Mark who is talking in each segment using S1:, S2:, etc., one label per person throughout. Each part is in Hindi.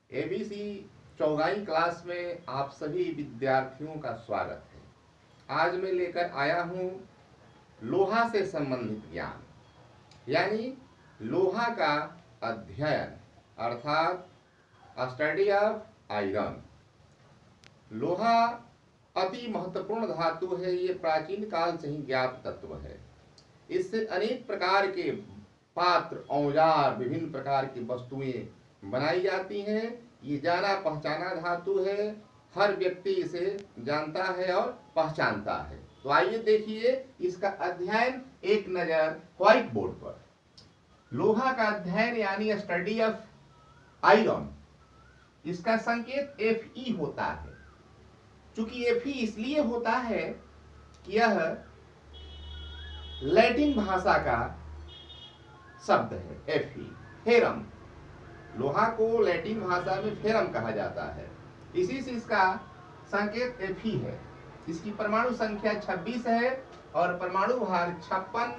S1: एबीसी चौगाई क्लास में आप सभी विद्यार्थियों का स्वागत है। आज मैं लेकर आया हूँ लोहा से संबंधित ज्ञान, यानी लोहा का अध्ययन अर्थात स्टडी ऑफ आयरन। लोहा अति महत्वपूर्ण धातु है। ये प्राचीन काल से ही ज्ञात तत्व है। इससे अनेक प्रकार के पात्र, औजार, विभिन्न प्रकार की वस्तुएं बनाई जाती हैं। ये जाना पहचाना धातु है। हर व्यक्ति इसे जानता है और पहचानता है। तो आइए देखिए इसका अध्ययन एक नजर व्हाइट बोर्ड पर। लोहा का अध्ययन यानी स्टडी ऑफ आयरन, इसका संकेत Fe होता है। चूंकि Fe इसलिए होता है कि यह लैटिन भाषा का शब्द है। Fe, ferrum. लोहा को लैटिन भाषा में फेरम कहा जाता है। इसी से इसका संकेत Fe है। इसकी परमाणु संख्या 26 है और परमाणु भार 56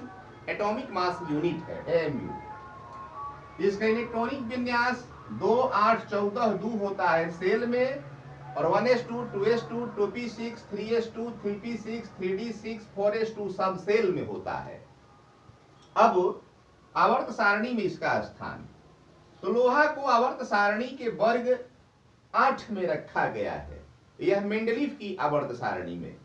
S1: एटॉमिक मास यूनिट है, AMU। इसका इलेक्ट्रॉनिक विन्यास 2, 8, 14, 2 होता है सेल में, और 1s2, 2s2, 2p6, 3s2, 3p6, 3d6, 4s2 सब सेल में होता है। अब आवर्त सारणी में इसका स्थान, तो लोहा को आवर्त सारणी के वर्ग 8 में रखा गया है। यह मेंडलीफ की आवर्त सारणी में।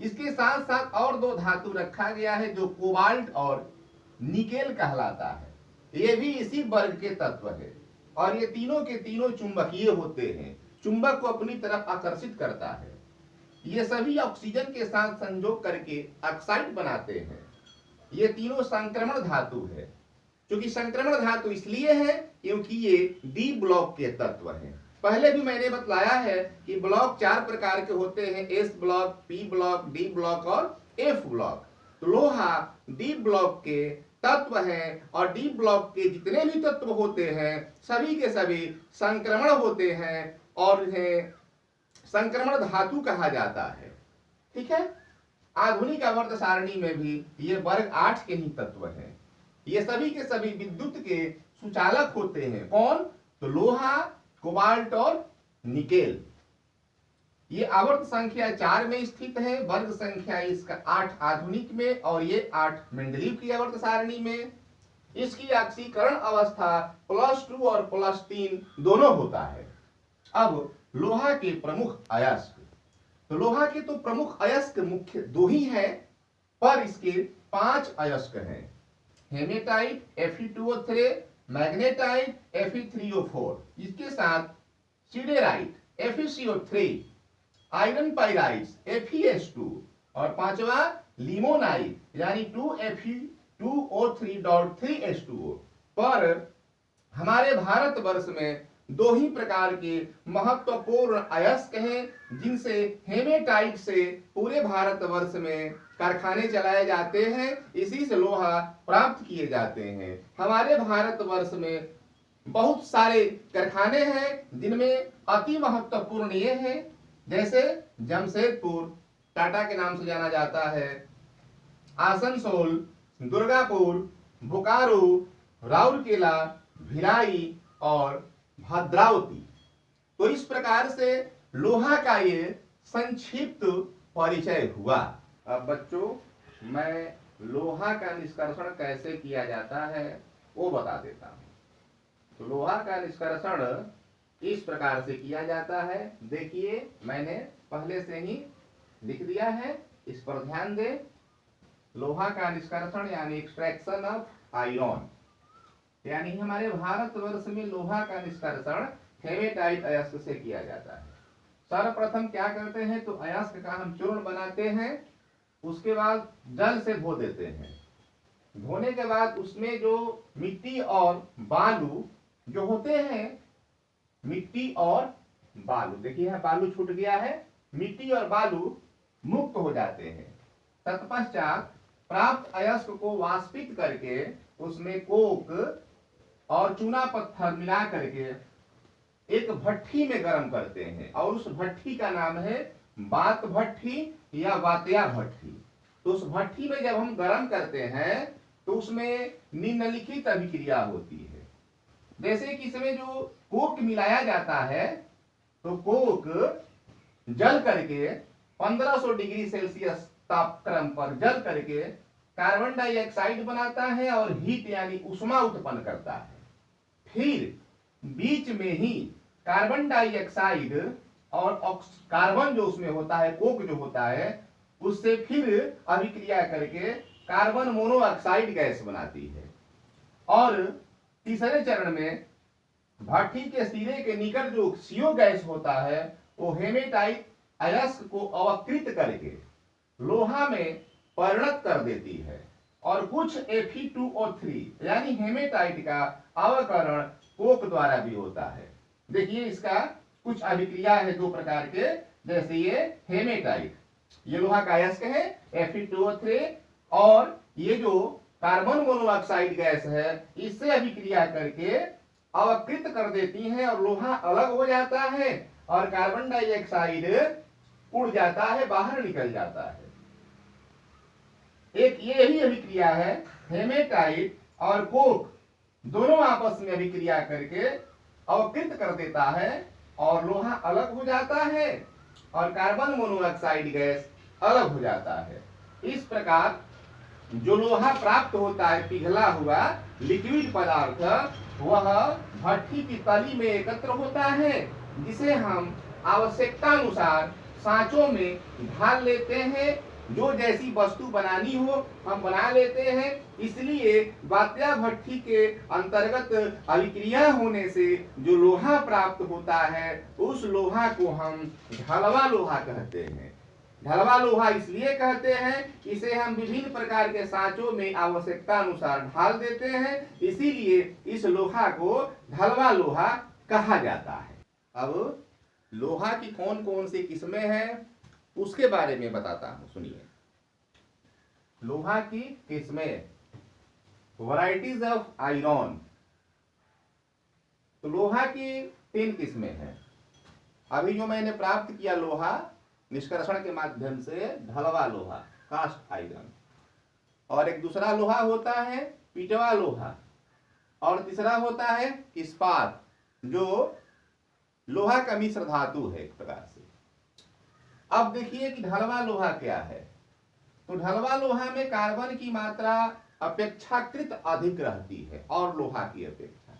S1: इसके साथ साथ और दो धातु रखा गया है जो कोबाल्ट और निकेल कहलाता है। ये भी इसी वर्ग के तत्व है और ये तीनों के तीनों चुंबकीय होते हैं। चुंबक को अपनी तरफ आकर्षित करता है। ये सभी ऑक्सीजन के साथ संयोग करके ऑक्साइड बनाते हैं। ये तीनों संक्रमण धातु है। क्योंकि संक्रमण धातु इसलिए है क्योंकि ये डी ब्लॉक के तत्व हैं। पहले भी मैंने बतलाया है कि ब्लॉक 4 प्रकार के होते हैं, S block, P block, D block और एफ ब्लॉक। तो लोहा डी ब्लॉक के तत्व हैं और डी ब्लॉक के जितने भी तत्व होते हैं सभी के सभी संक्रमण होते हैं और इन्हें संक्रमण धातु कहा जाता है। ठीक है। आधुनिक आवर्त सारणी में भी ये वर्ग 8 के ही तत्व हैं। ये सभी के सभी विद्युत के सुचालक होते हैं। कौन? तो लोहा, कोबाल्ट और निकेल। ये आवर्त संख्या 4 में स्थित है। वर्ग संख्या इसका 8 आधुनिक में और ये 8 मेंडलीव की आवर्त सारणी में। इसकी ऑक्सीकरण अवस्था +2 और +3 दोनों होता है। अब लोहा के प्रमुख अयस्क, तो लोहा के तो प्रमुख अयस्क मुख्य 2 ही हैं, पर इसके 5 अयस्क हैं। हेमेटाइट Fe2O3, मैग्नेटाइट Fe3O4, इसके साथ siderite FeCO3, iron pyrites FeS2 और 5वां लिमोनाइट यानी 2Fe2O3.3H2O। पर हमारे भारतवर्ष में 2 ही प्रकार के महत्वपूर्ण अयस्क हैं जिनसे हेमेटाइट से पूरे भारतवर्ष में कारखाने चलाए जाते हैं। इसी से लोहा प्राप्त किए जाते हैं। हमारे भारतवर्ष में बहुत सारे कारखाने हैं जिनमें अति महत्वपूर्ण ये हैं, जैसे जमशेदपुर टाटा के नाम से जाना जाता है, आसनसोल, दुर्गापुर, बोकारो, राउरकेला, भिलाई और भद्रावती। तो इस प्रकार से लोहा का ये संक्षिप्त परिचय हुआ। अब बच्चों मैं लोहा का निष्कर्षण कैसे किया जाता है वो बता देता हूं। तो लोहा का निष्कर्षण इस प्रकार से किया जाता है। देखिए मैंने पहले से ही लिख दिया है, इस पर ध्यान दें। लोहा का निष्कर्षण यानी एक्सट्रैक्शन ऑफ आयरन, यानी हमारे भारतवर्ष में लोहा का निष्कर्षण हेमेटाइट अयस्क से किया जाता है। सर्वप्रथम क्या करते हैं तो अयस्क का हम चूर्ण बनाते हैं, उसके बाद जल से धो देते हैं। धोने के बाद उसमें जो मिट्टी और बालू जो होते हैं, मिट्टी और बालू, देखिए यहाँ बालू छूट गया है, मिट्टी और बालू मुक्त हो जाते हैं। तत्पश्चात प्राप्त अयस्क को वाष्पित करके उसमें कोक और चूना पत्थर मिला करके एक भट्ठी में गर्म करते हैं और उस भट्ठी का नाम है बात भट्ठी या वातया भट्ठी। तो उस भट्ठी में जब हम गर्म करते हैं तो उसमें निम्नलिखित अभिक्रिया होती है। जैसे कि इसमें जो कोक मिलाया जाता है तो कोक जल करके 1500 डिग्री सेल्सियस तापक्रम पर जल करके कार्बन डाइऑक्साइड बनाता है और हीट यानी ऊष्मा उत्पन्न करता है। फिर बीच में ही कार्बन डाइऑक्साइड और कार्बन जो उसमें होता है, कोक जो होता है, उससे फिर अभिक्रिया करके कार्बन मोनोऑक्साइड गैस बनाती है। और तीसरे चरण में भट्ठी के सिरे के निकट जो CO गैस होता है वो हेमेटाइट अयस्क को अवकृत करके लोहा में परिणत कर देती है और कुछ Fe2O3 यानी हेमेटाइट का अवकरण कोक द्वारा भी होता है। देखिए इसका कुछ अभिक्रिया है दो प्रकार के, जैसे ये हेमेटाइट, ये लोहा का अयस्क है Fe2O3, और ये जो कार्बन मोनोऑक्साइड गैस है इससे अभिक्रिया करके अवकृत कर देती हैं और लोहा अलग हो जाता है और कार्बन डाइऑक्साइड उड़ जाता है, बाहर निकल जाता है। एक यही अभिक्रिया है, हेमेटाइट और कोक दोनों आपस में अभिक्रिया करके अवकृत कर देता है और लोहा अलग हो जाता है और कार्बन मोनोऑक्साइड गैस अलग हो जाता है। इस प्रकार जो लोहा प्राप्त होता है पिघला हुआ लिक्विड पदार्थ, वह भट्ठी की तली में एकत्र होता है, जिसे हम आवश्यकता अनुसार सांचों में ढाल लेते हैं। जो जैसी वस्तु बनानी हो हम बना लेते हैं। इसलिए वात्या भट्ठी के अंतर्गत अभिक्रिया होने से जो लोहा प्राप्त होता है उस लोहा को हम ढलवा लोहा कहते हैं। ढलवा लोहा इसलिए कहते हैं, इसे हम विभिन्न प्रकार के सांचों में आवश्यकता अनुसार ढाल देते हैं, इसीलिए इस लोहा को ढलवा लोहा कहा जाता है। अब लोहा की कौन कौन सी किस्में हैं उसके बारे में बताता हूं, सुनिए। लोहा की किस्में, वैरायटीज ऑफ आयरन। तो लोहा की 3 किस्में हैं। अभी जो मैंने प्राप्त किया लोहा निष्कर्षण के माध्यम से, ढलवा लोहा, कास्ट आयरन, और एक दूसरा लोहा होता है पिटवा लोहा, और तीसरा होता है इस्पात, जो लोहा का मिश्र धातु है एक प्रकार से। अब देखिए कि ढलवा लोहा क्या है। तो ढलवा लोहा में कार्बन की मात्रा अपेक्षाकृत अधिक रहती है और लोहा की अपेक्षा।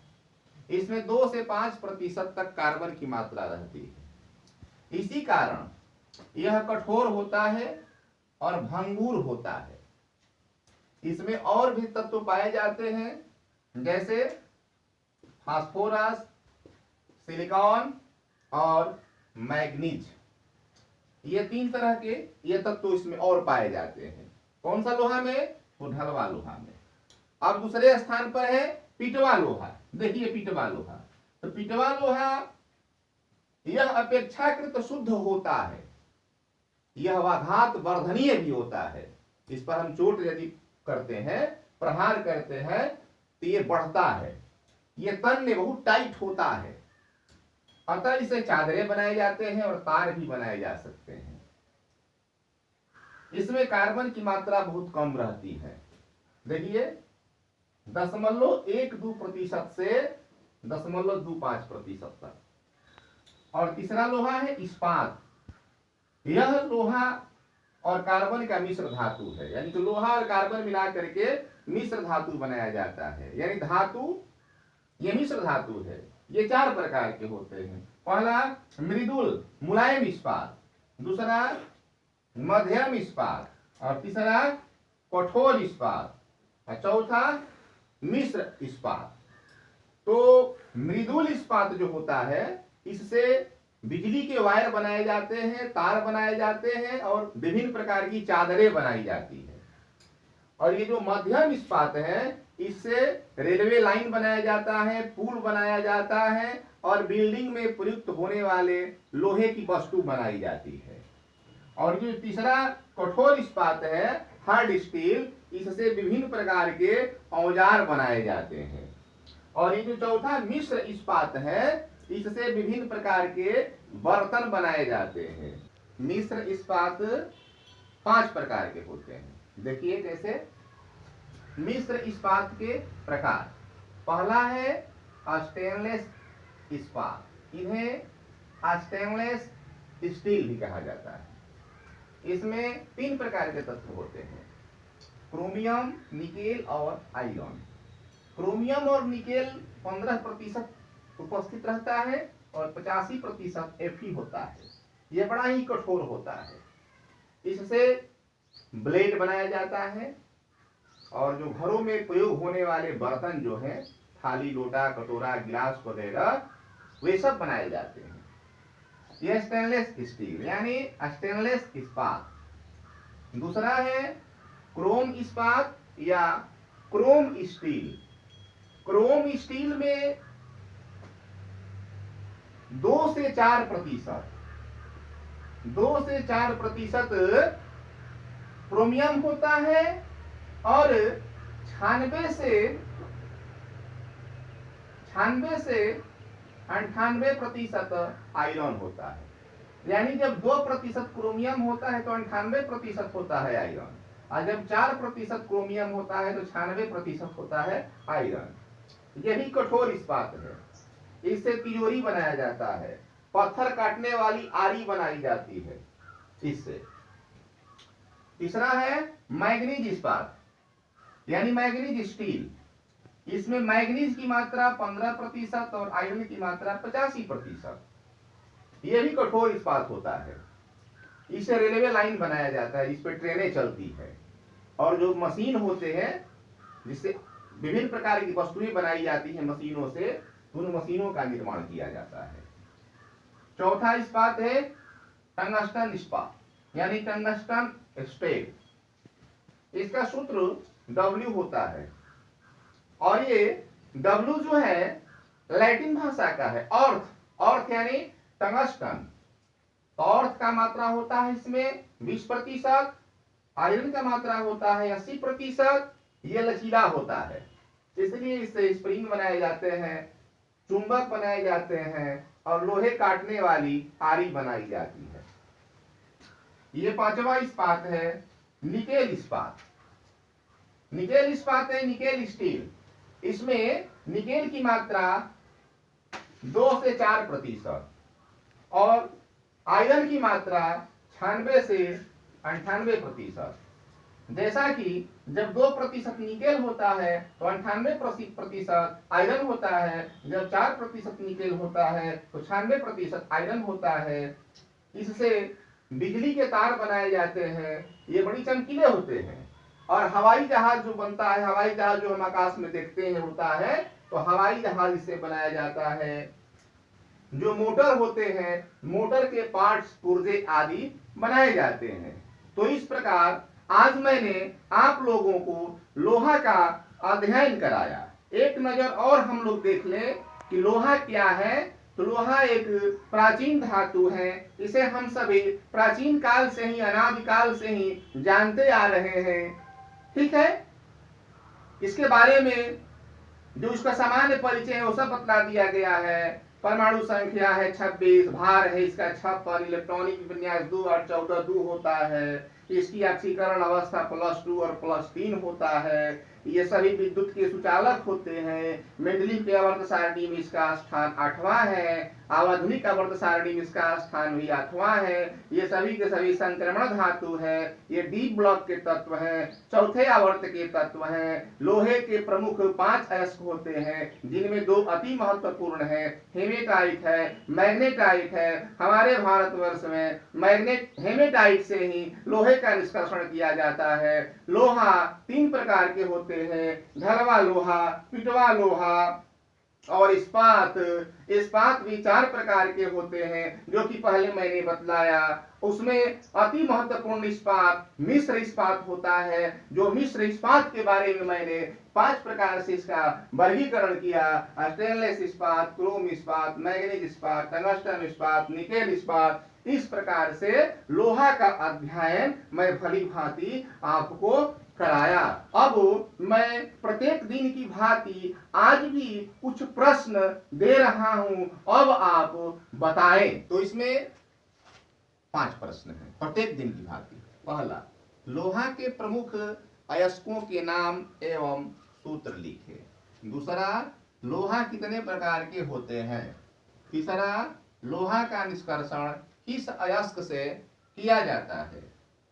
S1: इसमें 2 से 5% तक कार्बन की मात्रा रहती है। इसी कारण यह कठोर होता है और भंगुर होता है। इसमें और भी तत्व पाए जाते हैं, जैसे फास्फोरस, सिलिकॉन और मैग्नीज। ये 3 तरह के ये तत्व इसमें और पाए जाते हैं। कौन सा लोहा में? तो ढलवा लोहा में। अब दूसरे स्थान पर है पिटवा लोहा। देखिए पिटवा लोहा, तो पिटवा लोहा यह अपेक्षाकृत शुद्ध होता है, यह आघात वर्धनीय भी होता है। इस पर हम चोट यदि करते हैं, प्रहार करते हैं, तो ये बढ़ता है। ये तन में बहुत टाइट होता है, अतः इसे चादरें बनाए जाते हैं और तार भी बनाए जा सकते हैं। इसमें कार्बन की मात्रा बहुत कम रहती है। देखिए 0.12% से 0.25% तक। और तीसरा लोहा है इस्पात। यह लोहा और कार्बन का मिश्र धातु है, यानी कि लोहा और कार्बन मिला करके मिश्र धातु बनाया जाता है। यानी धातु ये मिश्र धातु है। ये 4 प्रकार के होते हैं। पहला मृदुल मुलायम इस्पात, दूसरा मध्यम इस्पात, और तीसरा कठोर इस्पात, और चौथा मिश्र इस्पात। तो मृदुल इस्पात जो होता है, इससे बिजली के वायर बनाए जाते हैं, तार बनाए जाते हैं और विभिन्न प्रकार की चादरें बनाई जाती है। और ये जो मध्यम इस्पात है, इससे रेलवे लाइन बनाया जाता है, पुल बनाया जाता है और बिल्डिंग में प्रयुक्त होने वाले लोहे की वस्तु बनाई जाती है। और जो तीसरा कठोर इस्पात है, हार्ड स्टील, इससे विभिन्न प्रकार के औजार बनाए जाते हैं। और ये जो चौथा मिश्र इस्पात है, इससे विभिन्न प्रकार के बर्तन बनाए जाते हैं। मिश्र इस्पात 5 प्रकार के होते हैं। देखिए कैसे मिश्र इस्पात के प्रकार। पहला है स्टेनलेस इस्पात, इन्हें स्टेनलेस स्टील भी कहा जाता है। इसमें 3 प्रकार के तत्व होते हैं, क्रोमियम, निकेल और आयरन। क्रोमियम और निकेल 15% उपस्थित रहता है और 85% Fe होता है। यह बड़ा ही कठोर होता है। इससे ब्लेड बनाया जाता है और जो घरों में प्रयोग होने वाले बर्तन जो हैं, थाली, लोटा, कटोरा, गिलास वगैरह, वे सब बनाए जाते हैं। यह स्टेनलेस स्टील यानी स्टेनलेस इस्पात। दूसरा है क्रोम इस्पात या क्रोम स्टील। क्रोम स्टील में 2 से 4% क्रोमियम होता है और 96 से 98% आयरन होता है। यानी जब 2% क्रोमियम होता है तो 98% होता है आयरन, और जब 4% क्रोमियम होता है तो 96% होता है आयरन। यही कठोर इस्पात है। इससे तिजोरी बनाया जाता है, पत्थर काटने वाली आरी बनाई जाती है इससे। तीसरा है मैग्नीज इस्पात यानी मैग्नीज स्टील। इसमें मैग्नीज की मात्रा 15% और आयरन की मात्रा 85%। यह भी कठोर इस्पात होता है। इससे रेलवे लाइन बनाया जाता है, इस पर ट्रेनें चलती है, और जो मशीन होते हैं जिससे विभिन्न प्रकार की वस्तुएं बनाई जाती हैं मशीनों से, उन मशीनों का निर्माण किया जाता है। चौथा इस्पात है टंगस्टन इस्पात यानी टंगस्टन स्टील। इसका सूत्र W होता है और ये W जो है लैटिन भाषा का है। अर्थ यानी टंगस्टन। अर्थ का मात्रा होता है इसमें 20%, आयरन का मात्रा होता है 80%। यह लचीला होता है, इसलिए इससे स्प्रिंग बनाए जाते हैं, चुंबक बनाए जाते हैं और लोहे काटने वाली आरी बनाई जाती है। ये 5वां इस्पात है निकेल इस्पात। निकेल इस्पात है निकेल स्टील। इसमें निकेल की मात्रा 2 से 4% और आयरन की मात्रा 96 से 98%। जैसा कि जब 2% निकेल होता है तो 98% आयरन होता है, जब 4% निकेल होता है तो 96% आयरन होता है। इससे बिजली के तार बनाए जाते हैं, ये बड़ी चमकीले होते हैं। और हवाई जहाज जो बनता है, हवाई जहाज जो हम आकाश में देखते हैं होता है, तो हवाई जहाज इससे बनाया जाता है। जो मोटर होते हैं, मोटर के पार्ट्स, पुर्जे आदि बनाए जाते हैं। तो इस प्रकार आज मैंने आप लोगों को लोहा का अध्ययन कराया। एक नजर और हम लोग देख लें कि लोहा क्या है। तो लोहा एक प्राचीन धातु है। इसे हम सभी प्राचीन काल से ही, अनादिकाल से ही जानते आ रहे हैं। ठीक है, इसके बारे में जो इसका सामान्य परिचय है वो सब बतला दिया गया है। परमाणु संख्या है 26, भार है इसका 56, इलेक्ट्रॉनिक विन्यास 2 और 14 2 होता है। इसकी ऑक्सीकरण अवस्था +2 और +3 होता है। ये सभी विद्युत के सुचालक होते हैं। मेंडलीव के आवर्त सारणी में इसका स्थान 8वां है। आधुनिक आवर्त सारणी में इसका स्थान भी 8वां है। ये सभी के सभी संक्रमण धातु है। ये डी ब्लॉक के तत्व हैं, चौथे आवर्त के तत्व हैं। लोहे के प्रमुख 5 अयस्क होते हैं, जिनमें 2 अति महत्वपूर्ण है, हेमेटाइट है, मैग्नेटाइट है। हमारे भारतवर्ष में हेमेटाइट से ही लोहे का निष्कर्षण किया जाता है। लोहा 3 प्रकार के होते हैं, ढलवा लोहा, पिटवा लोहा और इस्पात भी 4 प्रकार के होते हैं, जो कि पहले मैंने बतलाया। उसमें अति महत्वपूर्ण इस्पात मिश्र इस्पात होता है। जो मिश्र इस्पात के बारे में मैंने 5 प्रकार से इसका वर्गीकरण किया, स्टेनलेस इस्पात, क्रोम इस्पात, मैग्नीज इस्पात, टंगस्टन इस्पात, निकेल इस्पात। इस प्रकार से लोहा का अध्ययन मैं भली भांति आपको कराया। अब मैं प्रत्येक दिन की भांति आज भी कुछ प्रश्न दे रहा हूं, अब आप बताएं। तो इसमें 5 प्रश्न हैं प्रत्येक दिन की भांति। पहला, लोहा के प्रमुख अयस्कों के नाम एवं सूत्र लिखे। दूसरा, लोहा कितने प्रकार के होते हैं। तीसरा, लोहा का निष्कर्षण किस अयस्क से किया जाता है।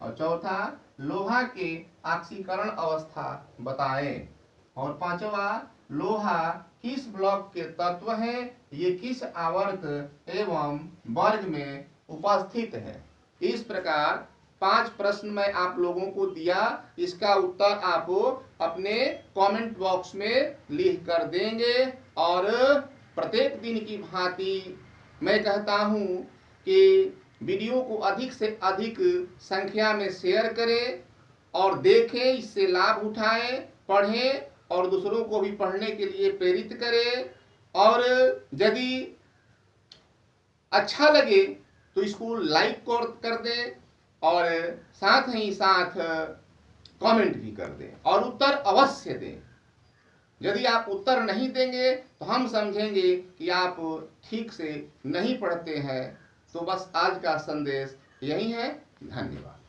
S1: और चौथा, लोहा के ऑक्सीकरण अवस्था बताएं। और पांचवा, लोहा किस ब्लॉक के तत्व है, ये किस आवर्त एवं वर्ग में उपस्थित है। इस प्रकार 5 प्रश्न मैं आप लोगों को दिया, इसका उत्तर आप अपने कमेंट बॉक्स में लिख कर देंगे। और प्रत्येक दिन की भांति मैं कहता हूं कि वीडियो को अधिक से अधिक संख्या में शेयर करें और देखें, इससे लाभ उठाएं, पढ़ें और दूसरों को भी पढ़ने के लिए प्रेरित करें। और यदि अच्छा लगे तो इसको लाइक कर दें और साथ ही साथ कमेंट भी कर दें और उत्तर अवश्य दें। यदि आप उत्तर नहीं देंगे तो हम समझेंगे कि आप ठीक से नहीं पढ़ते हैं। तो बस आज का संदेश यही है। धन्यवाद।